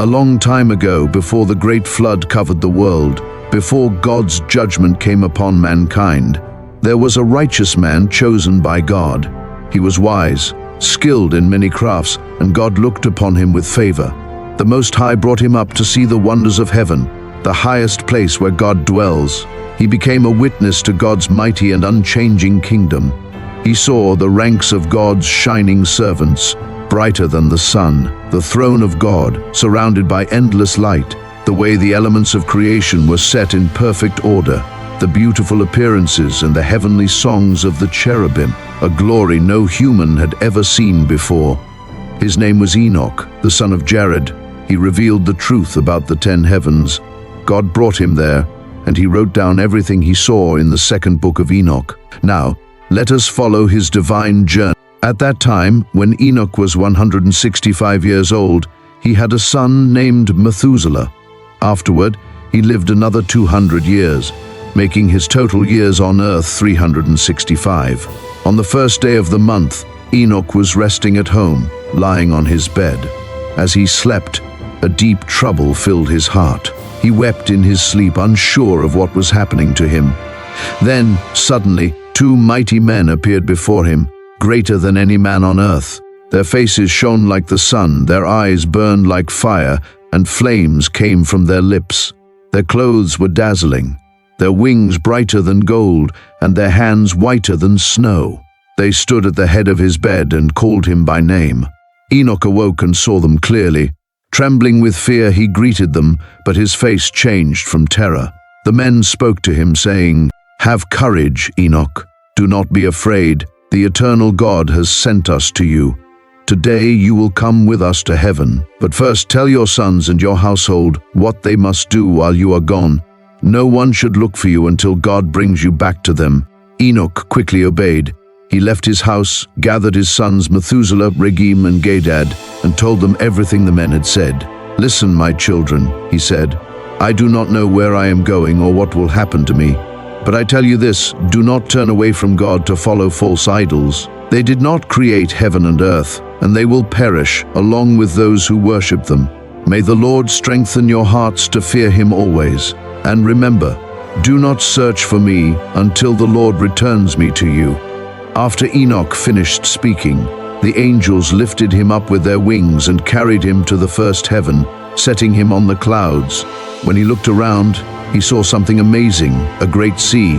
A long time ago, before the great flood covered the world, before God's judgment came upon mankind, there was a righteous man chosen by God. He was wise, skilled in many crafts, and God looked upon him with favor. The Most High brought him up to see the wonders of heaven, the highest place where God dwells. He became a witness to God's mighty and unchanging kingdom. He saw the ranks of God's shining servants, brighter than the sun, the throne of God, surrounded by endless light, the way the elements of creation were set in perfect order, the beautiful appearances and the heavenly songs of the cherubim, a glory no human had ever seen before. His name was Enoch, the son of Jared. He revealed the truth about the 10 heavens. God brought him there, and he wrote down everything he saw in the second book of Enoch. Now, let us follow his divine journey. At that time, when Enoch was 165 years old, he had a son named Methuselah. Afterward, he lived another 200 years, making his total years on earth 365. On the first day of the month, Enoch was resting at home, lying on his bed. As he slept, a deep trouble filled his heart. He wept in his sleep, unsure of what was happening to him. Then, suddenly, 2 mighty men appeared before him, greater than any man on earth. Their faces shone like the sun, their eyes burned like fire, and flames came from their lips. Their clothes were dazzling, their wings brighter than gold, and their hands whiter than snow. They stood at the head of his bed and called him by name. Enoch awoke and saw them clearly. Trembling with fear, he greeted them, but his face changed from terror. The men spoke to him, saying, "Have courage, Enoch. Do not be afraid. The eternal God has sent us to you. Today you will come with us to heaven. But first tell your sons and your household what they must do while you are gone. No one should look for you until God brings you back to them." Enoch quickly obeyed. He left his house, gathered his sons Methuselah, Regem, and Gadad, and told them everything the men had said. "Listen, my children," he said. "I do not know where I am going or what will happen to me. But I tell you this, do not turn away from God to follow false idols. They did not create heaven and earth, and they will perish along with those who worship them. May the Lord strengthen your hearts to fear him always. And remember, do not search for me until the Lord returns me to you." After Enoch finished speaking, the angels lifted him up with their wings and carried him to the first heaven, setting him on the clouds. When he looked around, he saw something amazing, a great sea,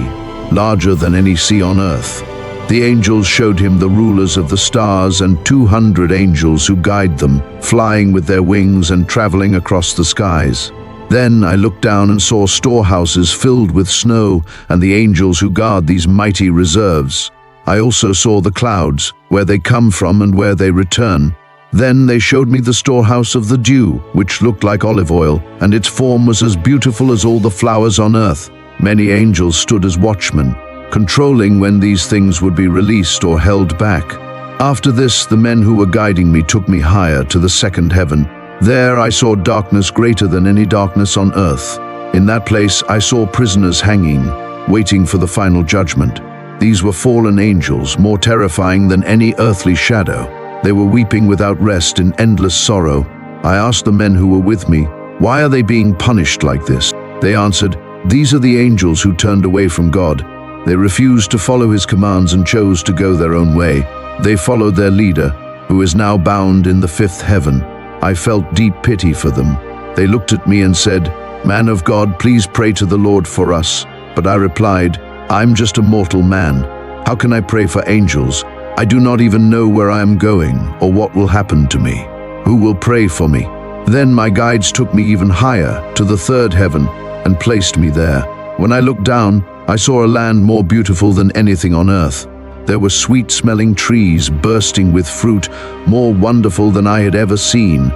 larger than any sea on earth. The angels showed him the rulers of the stars and 200 angels who guide them, flying with their wings and traveling across the skies. Then I looked down and saw storehouses filled with snow and the angels who guard these mighty reserves. I also saw the clouds, where they come from and where they return. Then they showed me the storehouse of the dew, which looked like olive oil, and its form was as beautiful as all the flowers on earth. Many angels stood as watchmen, controlling when these things would be released or held back. After this, the men who were guiding me took me higher to the second heaven. There I saw darkness greater than any darkness on earth. In that place I saw prisoners hanging, waiting for the final judgment. These were fallen angels, more terrifying than any earthly shadow. They were weeping without rest in endless sorrow. I asked the men who were with me, "Why are they being punished like this?" They answered, "These are the angels who turned away from God. They refused to follow his commands and chose to go their own way. They followed their leader, who is now bound in the fifth heaven." I felt deep pity for them. They looked at me and said, "Man of God, please pray to the Lord for us." But I replied, "I'm just a mortal man. How can I pray for angels? I do not even know where I am going or what will happen to me. Who will pray for me?" Then my guides took me even higher to the third heaven and placed me there. When I looked down, I saw a land more beautiful than anything on earth. There were sweet-smelling trees bursting with fruit, more wonderful than I had ever seen.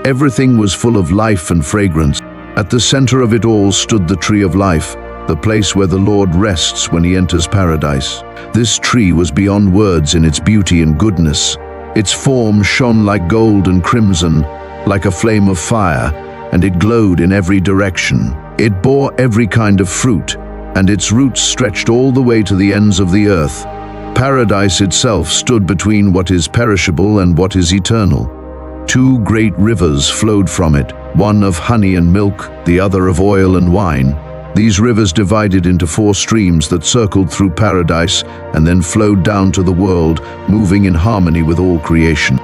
Everything was full of life and fragrance. At the center of it all stood the tree of life, the place where the Lord rests when he enters paradise. This tree was beyond words in its beauty and goodness. Its form shone like gold and crimson, like a flame of fire, and it glowed in every direction. It bore every kind of fruit, and its roots stretched all the way to the ends of the earth. Paradise itself stood between what is perishable and what is eternal. 2 great rivers flowed from it, one of honey and milk, the other of oil and wine. These rivers divided into 4 streams that circled through paradise and then flowed down to the world, moving in harmony with all creation.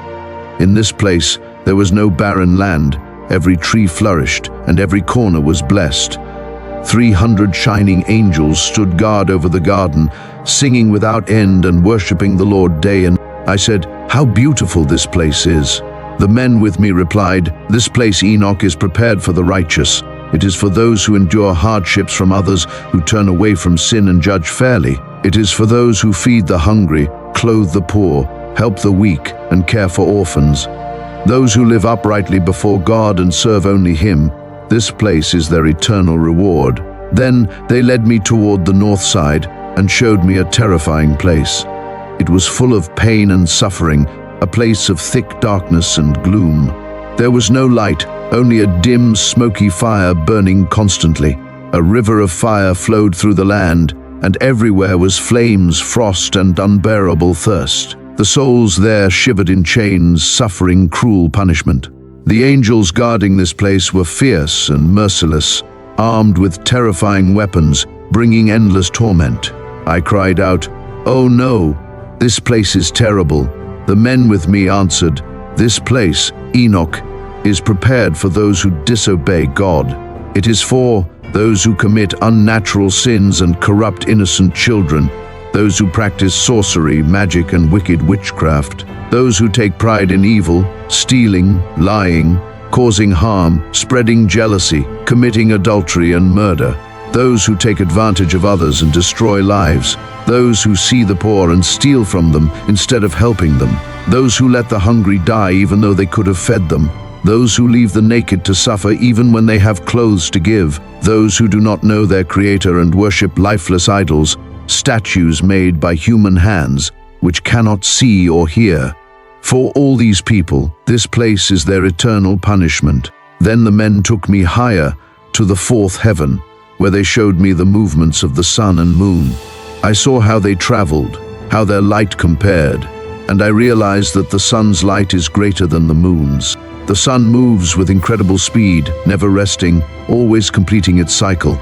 In this place, there was no barren land. Every tree flourished, and every corner was blessed. 300 shining angels stood guard over the garden, singing without end and worshipping the Lord day and night. I said, "How beautiful this place is." The men with me replied, "This place, Enoch, is prepared for the righteous. It is for those who endure hardships from others, who turn away from sin and judge fairly. It is for those who feed the hungry, clothe the poor, help the weak, and care for orphans. Those who live uprightly before God and serve only Him. This place is their eternal reward." Then they led me toward the north side and showed me a terrifying place. It was full of pain and suffering, a place of thick darkness and gloom. There was no light, only a dim, smoky fire burning constantly. A river of fire flowed through the land, and everywhere was flames, frost, and unbearable thirst. The souls there shivered in chains, suffering cruel punishment. The angels guarding this place were fierce and merciless, armed with terrifying weapons, bringing endless torment. I cried out, "Oh no, this place is terrible." The men with me answered, "This place, Enoch, is prepared for those who disobey God. It is for those who commit unnatural sins and corrupt innocent children, those who practice sorcery, magic, and wicked witchcraft, those who take pride in evil, stealing, lying, causing harm, spreading jealousy, committing adultery and murder, those who take advantage of others and destroy lives, those who see the poor and steal from them instead of helping them, those who let the hungry die even though they could have fed them, those who leave the naked to suffer even when they have clothes to give, those who do not know their Creator and worship lifeless idols, statues made by human hands, which cannot see or hear. For all these people, this place is their eternal punishment." Then the men took me higher to the 4th heaven, where they showed me the movements of the sun and moon. I saw how they traveled, how their light compared, and I realized that the sun's light is greater than the moon's. The sun moves with incredible speed, never resting, always completing its cycle.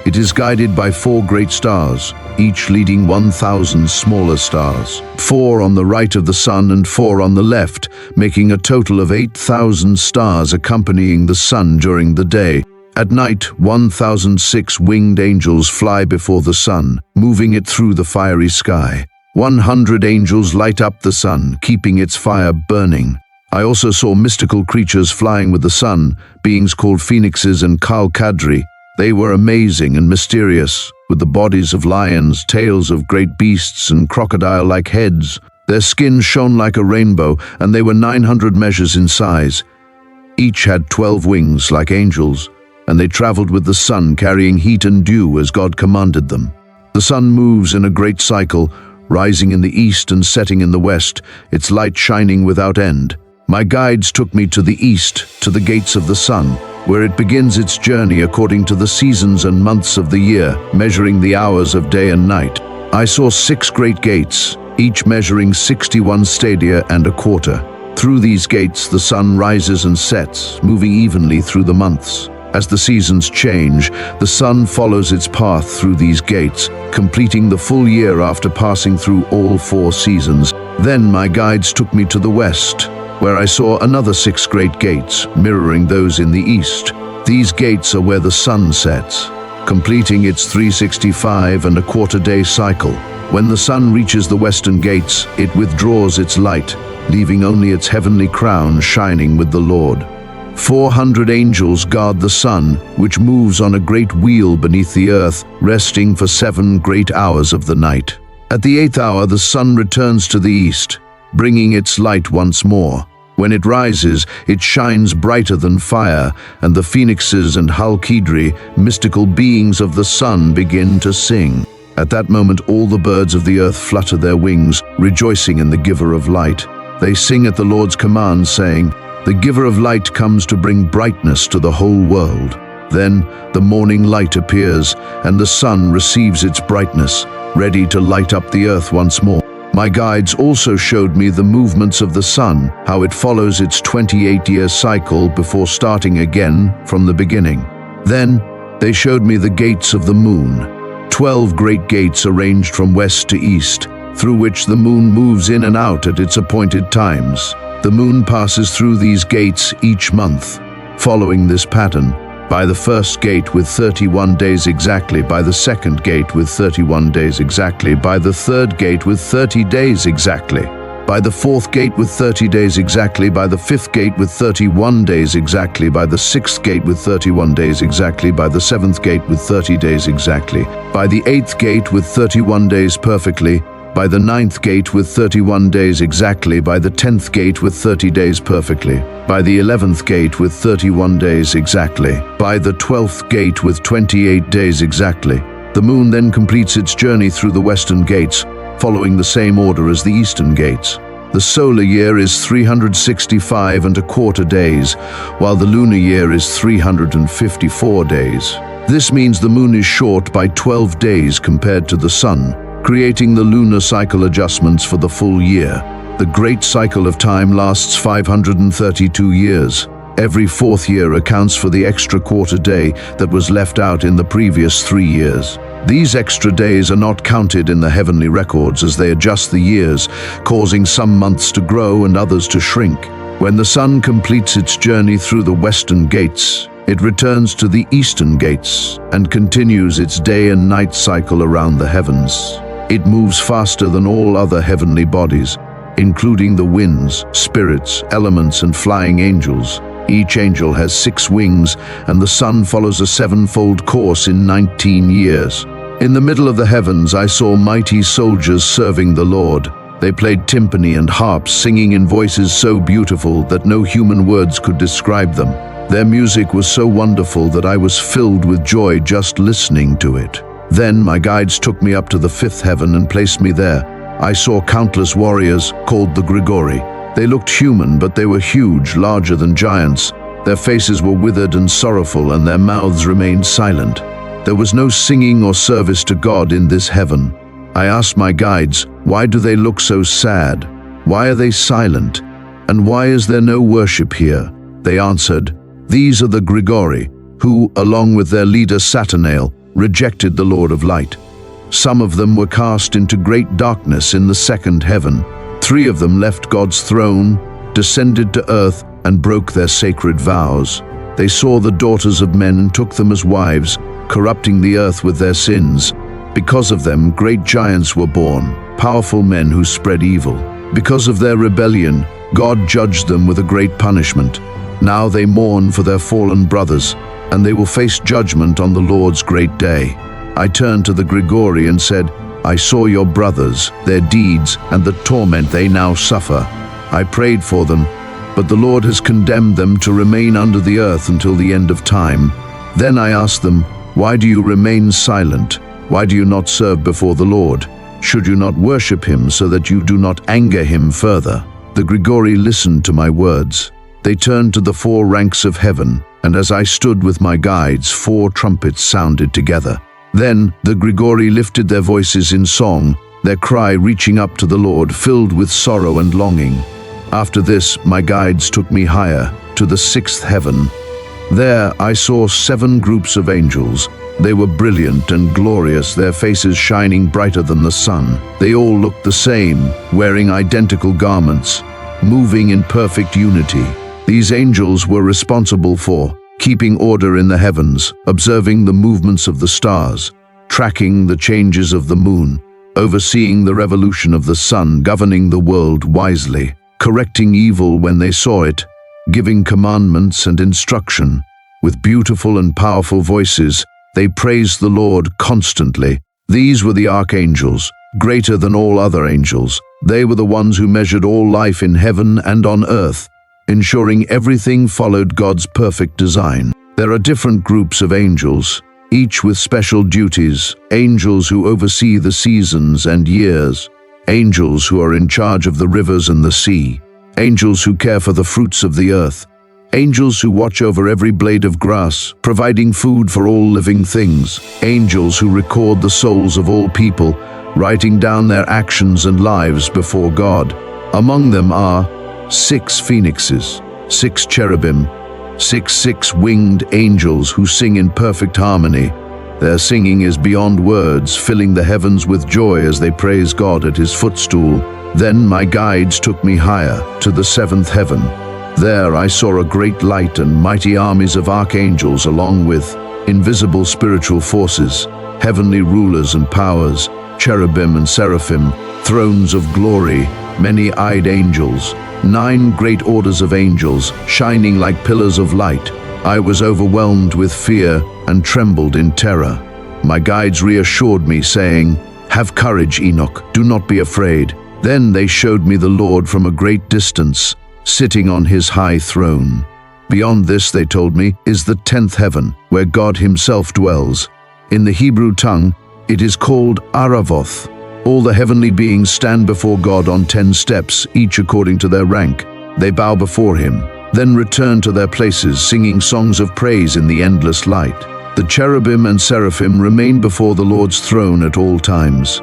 It is guided by 4 great stars, each leading 1,000 smaller stars, 4 on the right of the sun and 4 on the left, making a total of 8,000 stars accompanying the sun during the day. At night, 1,006 winged angels fly before the sun, moving it through the fiery sky. 100 angels light up the sun, keeping its fire burning. I also saw mystical creatures flying with the sun, beings called phoenixes and Kalkadri. They were amazing and mysterious, with the bodies of lions, tails of great beasts, and crocodile-like heads. Their skin shone like a rainbow, and they were 900 measures in size. Each had 12 wings like angels, and they traveled with the sun, carrying heat and dew as God commanded them. The sun moves in a great cycle, rising in the east and setting in the west, its light shining without end. My guides took me to the east, to the gates of the sun, where it begins its journey according to the seasons and months of the year, measuring the hours of day and night. I saw 6 great gates, each measuring 61 stadia and a quarter. Through these gates, the sun rises and sets, moving evenly through the months. As the seasons change, the sun follows its path through these gates, completing the full year after passing through all 4 seasons. Then my guides took me to the west, where I saw another 6 great gates, mirroring those in the east. These gates are where the sun sets, completing its 365 and a quarter day cycle. When the sun reaches the western gates, it withdraws its light, leaving only its heavenly crown shining with the Lord. 400 angels guard the sun, which moves on a great wheel beneath the earth, resting for 7 great hours of the night. At the 8th hour, the sun returns to the east, bringing its light once more. When it rises, it shines brighter than fire, and the phoenixes and Halkidri, mystical beings of the sun, begin to sing. At that moment, all the birds of the earth flutter their wings, rejoicing in the giver of light. They sing at the Lord's command, saying, "The giver of light comes to bring brightness to the whole world." Then the morning light appears, and the sun receives its brightness, ready to light up the earth once more. My guides also showed me the movements of the sun, how it follows its 28-year cycle before starting again from the beginning. Then, they showed me the gates of the moon, 12 great gates arranged from west to east, through which the moon moves in and out at its appointed times. The moon passes through these gates each month, following this pattern. By the first gate with 31 days exactly, by the second gate with 31 days exactly, by the third gate with 30 days exactly, by the fourth gate with 30 days exactly, by the fifth gate with 31 days exactly, by the sixth gate with 31 days exactly, by the seventh gate with 30 days exactly, by the eighth gate with 31 days perfectly, by the ninth gate with 31 days exactly, by the 10th gate with 30 days perfectly, by the 11th gate with 31 days exactly, by the 12th gate with 28 days exactly. The moon then completes its journey through the western gates, following the same order as the eastern gates. The solar year is 365 and a quarter days, while the lunar year is 354 days. This means the moon is short by 12 days compared to the sun, creating the lunar cycle adjustments for the full year. The great cycle of time lasts 532 years. Every fourth year accounts for the extra quarter day that was left out in the previous 3 years. These extra days are not counted in the heavenly records as they adjust the years, causing some months to grow and others to shrink. When the sun completes its journey through the western gates, it returns to the eastern gates and continues its day and night cycle around the heavens. It moves faster than all other heavenly bodies, including the winds, spirits, elements, and flying angels. Each angel has 6 wings, and the sun follows a 7-fold course in 19 years. In the middle of the heavens, I saw mighty soldiers serving the Lord. They played timpani and harps, singing in voices so beautiful that no human words could describe them. Their music was so wonderful that I was filled with joy just listening to it. Then my guides took me up to the 5th heaven and placed me there. I saw countless warriors, called the Grigori. They looked human, but they were huge, larger than giants. Their faces were withered and sorrowful, and their mouths remained silent. There was no singing or service to God in this heaven. I asked my guides, why do they look so sad? Why are they silent? And why is there no worship here? They answered, these are the Grigori, who, along with their leader Satanael, rejected the Lord of Light. Some of them were cast into great darkness in the 2nd heaven. 3 of them left God's throne, descended to earth, and broke their sacred vows. They saw the daughters of men and took them as wives, corrupting the earth with their sins. Because of them, great giants were born, powerful men who spread evil. Because of their rebellion, God judged them with a great punishment. Now they mourn for their fallen brothers, and they will face judgment on the Lord's great day. I turned to the Grigori and said, I saw your brothers, their deeds, and the torment they now suffer. I prayed for them, but the Lord has condemned them to remain under the earth until the end of time. Then I asked them, why do you remain silent? Why do you not serve before the Lord? Should you not worship him so that you do not anger him further? The Grigori listened to my words. They turned to the 4 ranks of heaven, and as I stood with my guides, 4 trumpets sounded together. Then the Grigori lifted their voices in song, their cry reaching up to the Lord, filled with sorrow and longing. After this, my guides took me higher, to the 6th heaven. There I saw 7 groups of angels. They were brilliant and glorious, their faces shining brighter than the sun. They all looked the same, wearing identical garments, moving in perfect unity. These angels were responsible for keeping order in the heavens, observing the movements of the stars, tracking the changes of the moon, overseeing the revolution of the sun, governing the world wisely, correcting evil when they saw it, giving commandments and instruction. With beautiful and powerful voices, they praised the Lord constantly. These were the archangels, greater than all other angels. They were the ones who measured all life in heaven and on earth, ensuring everything followed God's perfect design. There are different groups of angels, each with special duties: angels who oversee the seasons and years, angels who are in charge of the rivers and the sea, angels who care for the fruits of the earth, angels who watch over every blade of grass, providing food for all living things, angels who record the souls of all people, writing down their actions and lives before God. Among them are 6 phoenixes, 6 cherubim, 6 winged angels who sing in perfect harmony. Their singing is beyond words, filling the heavens with joy as they praise God at his footstool. Then my guides took me higher, to the 7th heaven. There I saw a great light and mighty armies of archangels, along with invisible spiritual forces, heavenly rulers and powers, cherubim and seraphim, thrones of glory, many-eyed angels, 9 great orders of angels, shining like pillars of light. I was overwhelmed with fear and trembled in terror. My guides reassured me, saying, "Have courage, Enoch, do not be afraid." Then they showed me the Lord from a great distance, sitting on his high throne. Beyond this, they told me, is the 10th heaven, where God himself dwells. In the Hebrew tongue, it is called Aravoth. All the heavenly beings stand before God on 10 steps, each according to their rank. They bow before him, then return to their places, singing songs of praise in the endless light. The cherubim and seraphim remain before the Lord's throne at all times.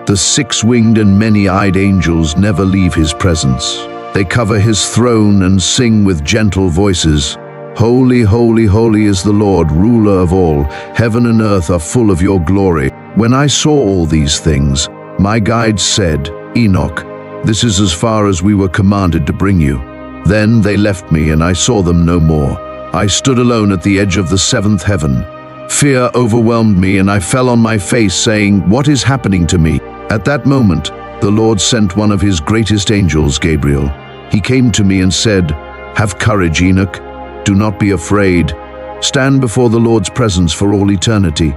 The 6-winged and many-eyed angels never leave his presence. They cover his throne and sing with gentle voices, "Holy, holy, holy is the Lord, ruler of all. Heaven and earth are full of your glory." When I saw all these things, my guides said, "Enoch, this is as far as we were commanded to bring you." Then they left me and I saw them no more. I stood alone at the edge of the 7th heaven. Fear overwhelmed me and I fell on my face, saying, "What is happening to me?" At that moment, the Lord sent one of his greatest angels, Gabriel. He came to me and said, "Have courage, Enoch. Do not be afraid. Stand before the Lord's presence for all eternity.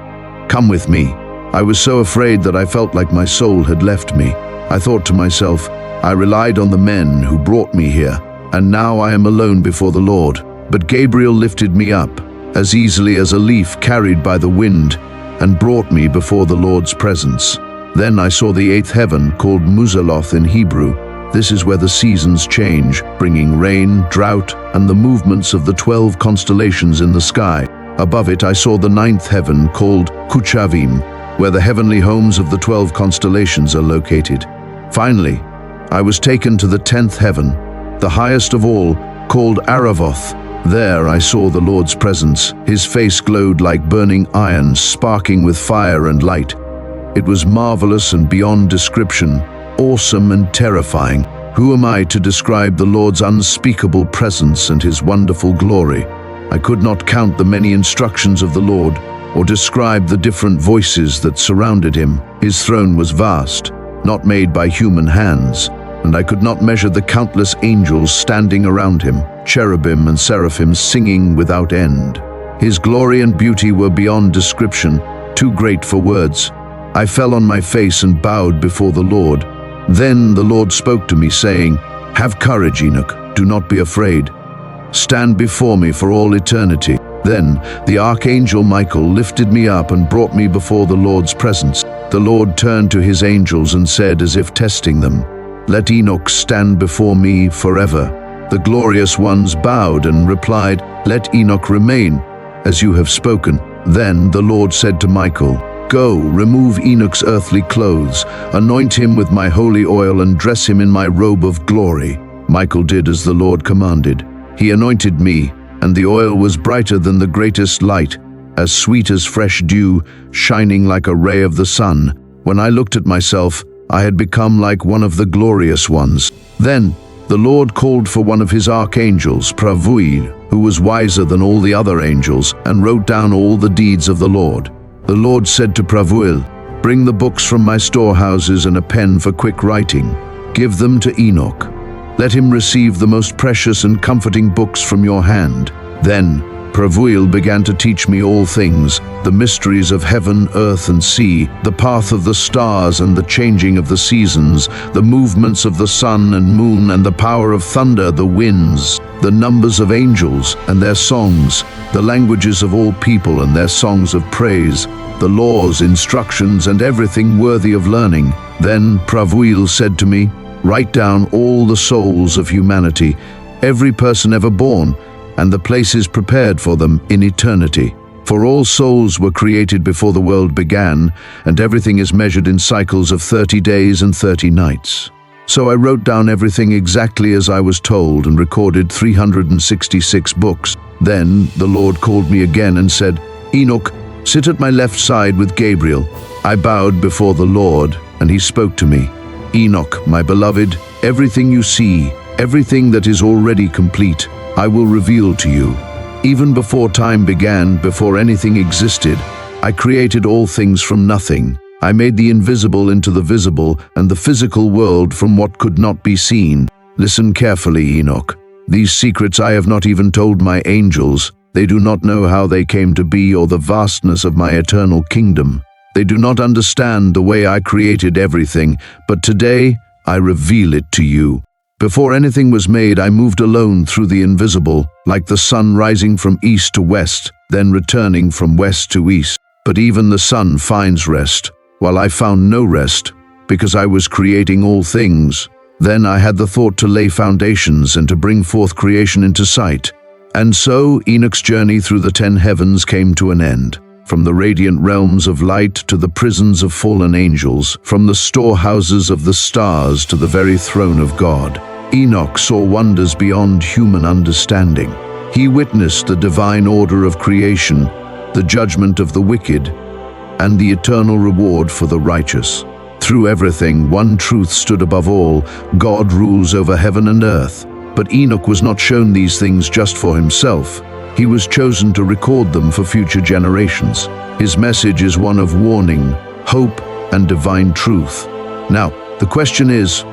Come with me." I was so afraid that I felt like my soul had left me. I thought to myself, I relied on the men who brought me here, and now I am alone before the Lord. But Gabriel lifted me up, as easily as a leaf carried by the wind, and brought me before the Lord's presence. Then I saw the 8th heaven, called Muzaloth in Hebrew. This is where the seasons change, bringing rain, drought, and the movements of the 12 constellations in the sky. Above it I saw the 9th heaven, called Kuchavim, where the heavenly homes of the 12 constellations are located. Finally, I was taken to the 10th heaven, the highest of all, called Aravoth. There I saw the Lord's presence. His face glowed like burning iron, sparking with fire and light. It was marvelous and beyond description, awesome and terrifying. Who am I to describe the Lord's unspeakable presence and his wonderful glory? I could not count the many instructions of the Lord, or describe the different voices that surrounded him. His throne was vast, not made by human hands, and I could not measure the countless angels standing around him, cherubim and seraphim singing without end. His glory and beauty were beyond description, too great for words. I fell on my face and bowed before the Lord. Then the Lord spoke to me, saying, "Have courage, Enoch, do not be afraid. Stand before me for all eternity." Then the archangel Michael lifted me up and brought me before the Lord's presence. The Lord turned to his angels and said, as if testing them, "Let Enoch stand before me forever." The glorious ones bowed and replied, "Let Enoch remain, as you have spoken." Then the Lord said to Michael, "Go, remove Enoch's earthly clothes, anoint him with my holy oil and dress him in my robe of glory." Michael did as the Lord commanded. He anointed me, and the oil was brighter than the greatest light, as sweet as fresh dew, shining like a ray of the sun. When I looked at myself, I had become like one of the glorious ones. Then the Lord called for one of his archangels, Pravuil, who was wiser than all the other angels, and wrote down all the deeds of the Lord. The Lord said to Pravuil, "Bring the books from my storehouses and a pen for quick writing. Give them to Enoch. Let him receive the most precious and comforting books from your hand." Then Pravuil began to teach me all things, the mysteries of heaven, earth, and sea, the path of the stars and the changing of the seasons, the movements of the sun and moon and the power of thunder, the winds, the numbers of angels and their songs, the languages of all people and their songs of praise, the laws, instructions, and everything worthy of learning. Then Pravuil said to me, "Write down all the souls of humanity, every person ever born, and the places prepared for them in eternity. For all souls were created before the world began, and everything is measured in cycles of 30 days and 30 nights. So I wrote down everything exactly as I was told and recorded 366 books. Then the Lord called me again and said, "Enoch, sit at my left side with Gabriel." I bowed before the Lord, and he spoke to me. "Enoch, my beloved, everything you see, everything that is already complete, I will reveal to you. Even before time began, before anything existed, I created all things from nothing. I made the invisible into the visible and the physical world from what could not be seen. Listen carefully, Enoch. These secrets I have not even told my angels. They do not know how they came to be or the vastness of my eternal kingdom. They do not understand the way I created everything, but today I reveal it to you. Before anything was made, I moved alone through the invisible, like the sun rising from east to west, then returning from west to east. But even the sun finds rest, while I found no rest, because I was creating all things. Then I had the thought to lay foundations and to bring forth creation into sight. And so Enoch's journey through the 10 heavens came to an end. From the radiant realms of light to the prisons of fallen angels, from the storehouses of the stars to the very throne of God, Enoch saw wonders beyond human understanding. He witnessed the divine order of creation, the judgment of the wicked, and the eternal reward for the righteous. Through everything, one truth stood above all: God rules over heaven and earth. But Enoch was not shown these things just for himself. He was chosen to record them for future generations. His message is one of warning, hope, and divine truth. Now, the question is,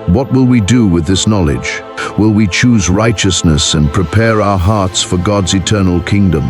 what will we do with this knowledge? Will we choose righteousness and prepare our hearts for God's eternal kingdom?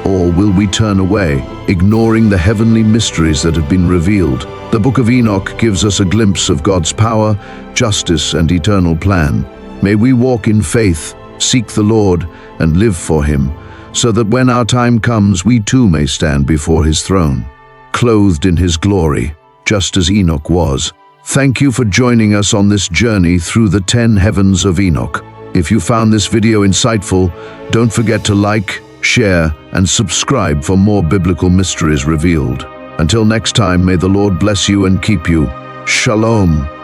Or will we turn away, ignoring the heavenly mysteries that have been revealed? The Book of Enoch gives us a glimpse of God's power, justice, and eternal plan. May we walk in faith, seek the Lord, and live for Him, so that when our time comes, we too may stand before His throne, clothed in His glory, just as Enoch was. Thank you for joining us on this journey through the 10 heavens of Enoch. If you found this video insightful, don't forget to like, share, and subscribe for more biblical mysteries revealed. Until next time, may the Lord bless you and keep you. Shalom.